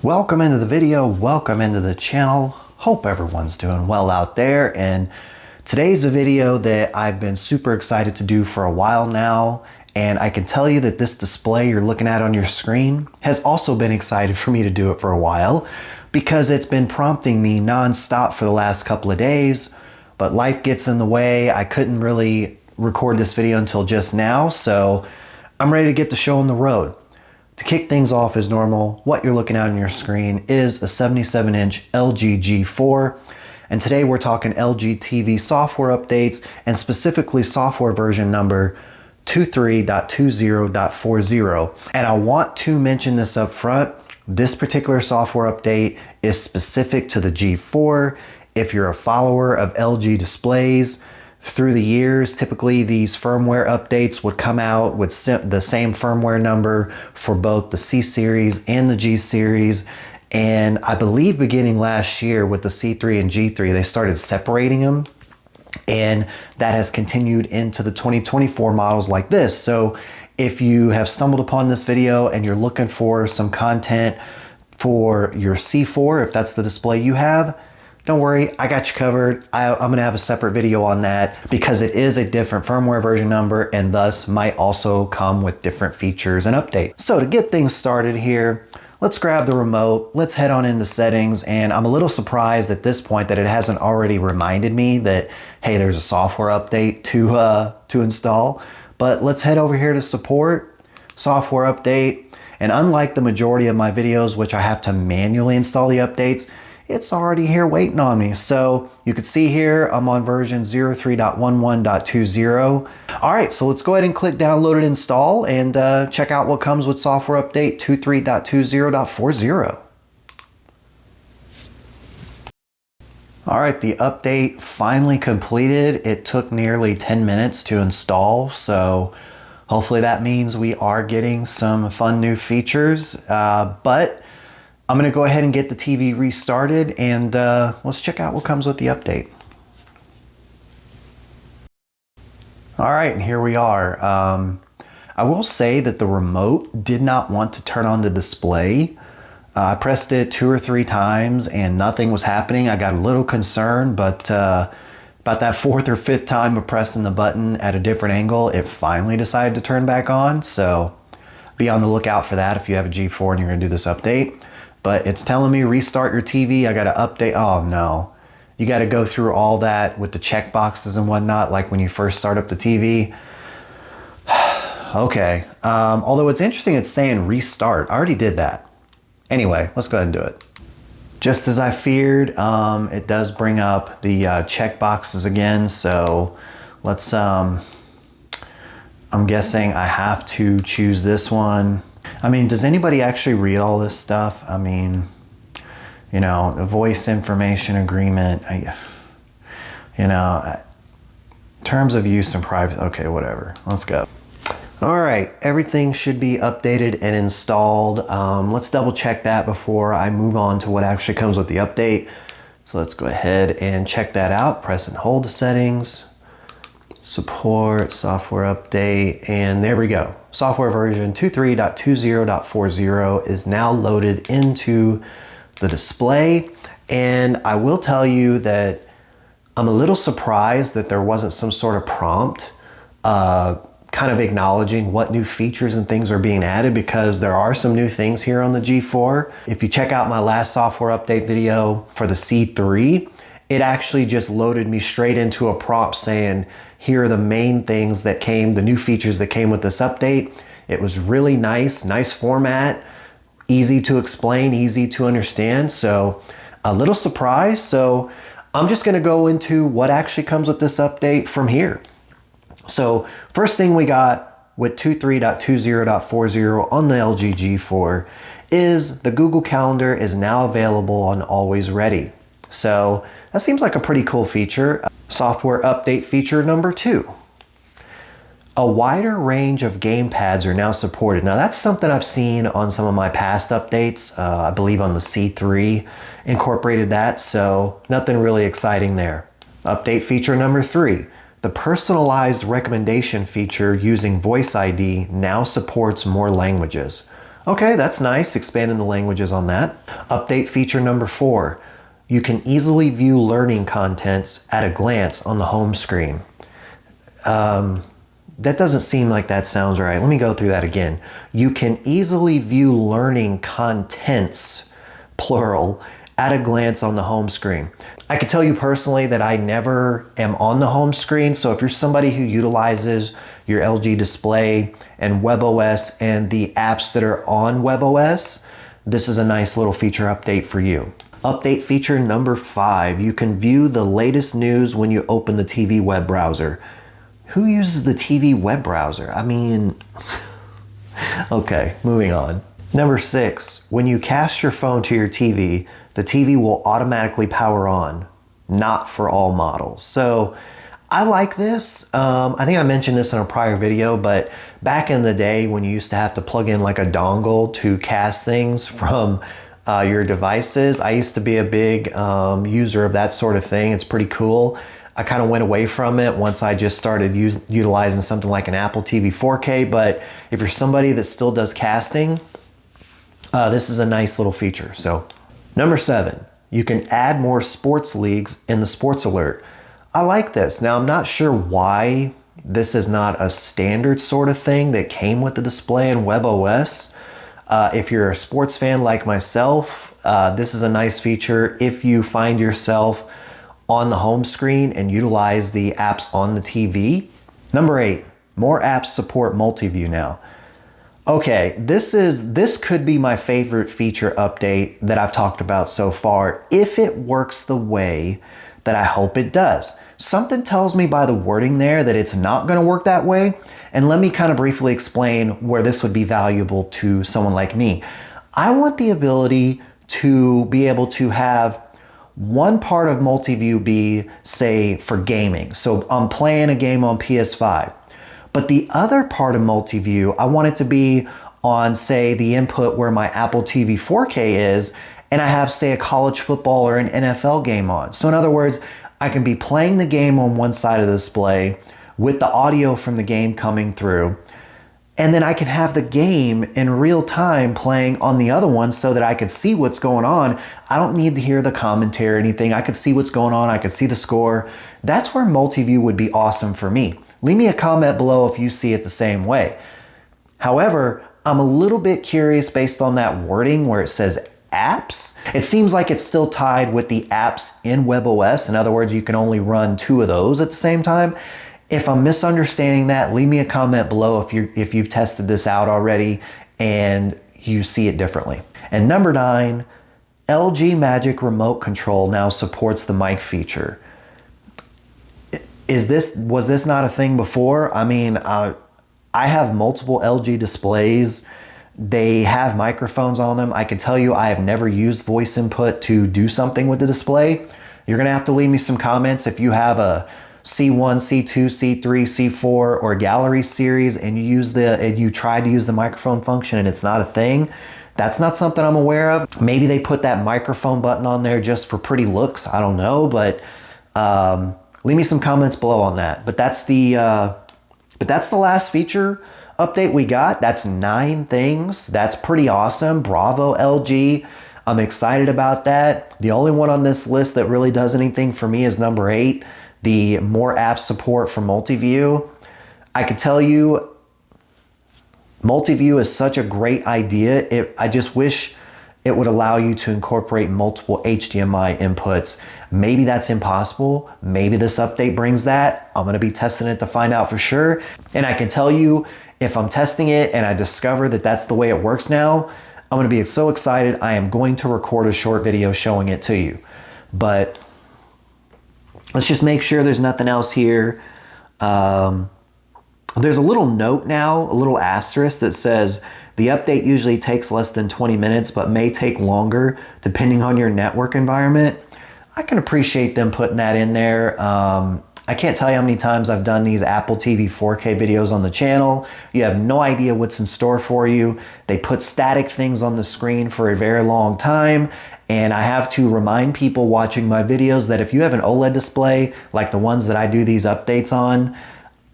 Welcome into the video, welcome into the channel. Hope everyone's doing well out there, and today's a video that I've been super excited to do for a while now, and I can tell you that this display you're looking at on your screen has also been excited for me to do it for a while because it's been prompting me non-stop for the last couple of days, but life gets in the way. I couldn't really record this video until just now, so I'm ready to get the show on the road. To kick things off as normal, what you're looking at on your screen is a 77-inch LG G4, and today we're talking LG TV software updates, and specifically software version number 23.20.40. And I want to mention this up front, this particular software update is specific to the G4. If you're a follower of LG displays, through the years, typically these firmware updates would come out with the same firmware number for both the C series and the G series. And I believe beginning last year with the C3 and G3, they started separating them. And that has continued into the 2024 models like this. So if you have stumbled upon this video and you're looking for some content for your C4, if that's the display you have, don't worry, I got you covered. I'm gonna have a separate video on that because it is a different firmware version number and thus might also come with different features and updates. So to get things started here, let's grab the remote, let's head on into settings, and I'm a little surprised at this point that it hasn't already reminded me that, hey, there's a software update to install. But let's head over here to support, software update, and unlike the majority of my videos, which I have to manually install the updates, it's already here waiting on me. So you can see here, I'm on version 03.11.20. All right, so let's go ahead and click download and install and check out what comes with software update 23.20.40. All right, the update finally completed. It took nearly 10 minutes to install, so hopefully that means we are getting some fun new features, but I'm gonna go ahead and get the TV restarted and let's check out what comes with the update. All right, and here we are. I will say that the remote did not want to turn on the display. I pressed it 2 or 3 times and nothing was happening. I got a little concerned, but about that 4th or 5th time of pressing the button at a different angle, it finally decided to turn back on. So be on the lookout for that if you have a G4 and you're gonna do this update. But it's telling me restart your TV. I got to update. Oh no. You got to go through all that with the check boxes and whatnot, like when you first start up the TV. Okay. Although it's interesting, it's saying restart. I already did that. Anyway, let's go ahead and do it. Just as I feared, it does bring up the check boxes again. So let's, I'm guessing I have to choose this one. I mean, does anybody actually read all this stuff? I mean, you know, the voice information agreement, terms of use and privacy. Okay, whatever. Let's go. All right, everything should be updated and installed. Let's double check that before I move on to what actually comes with the update. So let's go ahead and check that out. Press and hold the settings. Support, software update, and there we go. Software version 23.20.40 is now loaded into the display. And I will tell you that I'm a little surprised that there wasn't some sort of prompt kind of acknowledging what new features and things are being added, because there are some new things here on the G4. If you check out my last software update video for the C3, it actually just loaded me straight into a prompt saying, here are the main things that came, the new features that came with this update. It was really nice format, easy to explain, easy to understand. So a little surprised. So I'm just gonna go into what actually comes with this update from here. So first thing we got with 23.20.40 on the LG G4 is the Google Calendar is now available on Always Ready. So that seems like a pretty cool feature. Software update feature number 2. A wider range of Gamepads are now supported. Now that's something I've seen on some of my past updates. I believe on the C3 incorporated that, so nothing really exciting there. Update feature number 3. The personalized recommendation feature using Voice ID now supports more languages. Okay, that's nice, expanding the languages on that. Update feature number 4. You can easily view learning contents at a glance on the home screen. That doesn't seem like that sounds right. Let me go through that again. You can easily view learning contents, plural, at a glance on the home screen. I can tell you personally that I never am on the home screen, so if you're somebody who utilizes your LG display and WebOS and the apps that are on WebOS, this is a nice little feature update for you. Update feature number 5, you can view the latest news when you open the TV web browser. Who uses the TV web browser? I mean, okay, moving on. Number 6, when you cast your phone to your TV, the TV will automatically power on, not for all models. So I like this. I think I mentioned this in a prior video, but back in the day when you used to have to plug in like a dongle to cast things from your devices, I used to be a big user of that sort of thing. It's pretty cool. I kind of went away from it once I just started utilizing something like an Apple TV 4K, but if you're somebody that still does casting, this is a nice little feature. So, number 7, you can add more sports leagues in the sports alert. I like this. Now, I'm not sure why this is not a standard sort of thing that came with the display in WebOS. If you're a sports fan like myself, this is a nice feature. If you find yourself on the home screen and utilize the apps on the TV. Number 8, more apps support MultiView now. Okay, this could be my favorite feature update that I've talked about so far, if it works the way that I hope it does. Something tells me by the wording there that it's not going to work that way, and let me kind of briefly explain where this would be valuable to someone like me. I want the ability to be able to have one part of MultiView be, say, for gaming. So I'm playing a game on PS5. But the other part of MultiView, I want it to be on, say, the input where my Apple TV 4K is, and I have, say, a college football or an NFL game on. So in other words, I can be playing the game on one side of the display with the audio from the game coming through, and then I can have the game in real time playing on the other one so that I can see what's going on. I don't need to hear the commentary or anything. I can see what's going on. I can see the score. That's where MultiView would be awesome for me. Leave me a comment below if you see it the same way. However, I'm a little bit curious based on that wording where it says apps. It seems like it's still tied with the apps in WebOS. In other words, you can only run 2 of those at the same time. If I'm misunderstanding that, leave me a comment below if you've tested this out already and you see it differently. And number 9, LG Magic Remote Control now supports the mic feature. Was this not a thing before? I mean, I have multiple LG displays. They have microphones on them. I can tell you I have never used voice input to do something with the display. You're gonna have to leave me some comments if you have a C1, C2, C3, C4, or gallery series and you tried to use the microphone function and it's not a thing. That's not something I'm aware of. Maybe they put that microphone button on there just for pretty looks. I don't know, but leave me some comments below on that. But that's the last feature update we got. That's 9 things. That's pretty awesome. Bravo, LG. I'm excited about that. The only one on this list that really does anything for me is number 8. The more app support for MultiView. I could tell you, MultiView is such a great idea. I just wish it would allow you to incorporate multiple HDMI inputs. Maybe that's impossible. Maybe this update brings that. I'm gonna be testing it to find out for sure. And I can tell you, if I'm testing it and I discover that that's the way it works now, I'm gonna be so excited. I am going to record a short video showing it to you. But let's just make sure there's nothing else here. There's a little note now, a little asterisk that says, the update usually takes less than 20 minutes, but may take longer depending on your network environment. I can appreciate them putting that in there. I can't tell you how many times I've done these Apple TV 4K videos on the channel. You have no idea what's in store for you. They put static things on the screen for a very long time. And I have to remind people watching my videos that if you have an OLED display, like the ones that I do these updates on,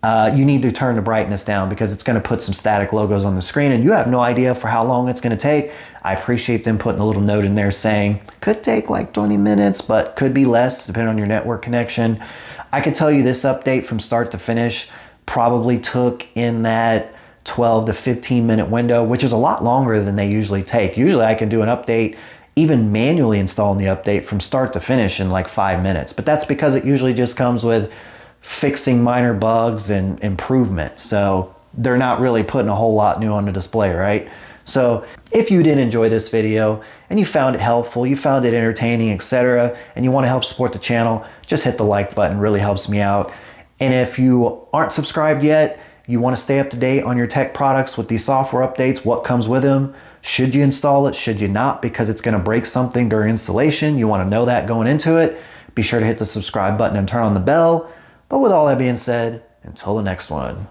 you need to turn the brightness down because it's going to put some static logos on the screen and you have no idea for how long it's going to take. I appreciate them putting a little note in there saying could take like 20 minutes, but could be less depending on your network connection. I could tell you this update from start to finish probably took in that 12 to 15 minute window, which is a lot longer than they usually take. Usually I can do an update, even manually installing the update from start to finish in like 5 minutes, but that's because it usually just comes with fixing minor bugs and improvement. So they're not really putting a whole lot new on the display, right? So if you did enjoy this video and you found it helpful, you found it entertaining, etc., and you want to help support the channel, just hit the like button, really helps me out. And if you aren't subscribed yet, you want to stay up to date on your tech products with these software updates, what comes with them, should you install it, should you not, because it's going to break something during installation, you want to know that going into it, be sure to hit the subscribe button and turn on the bell. But with all that being said, until the next one.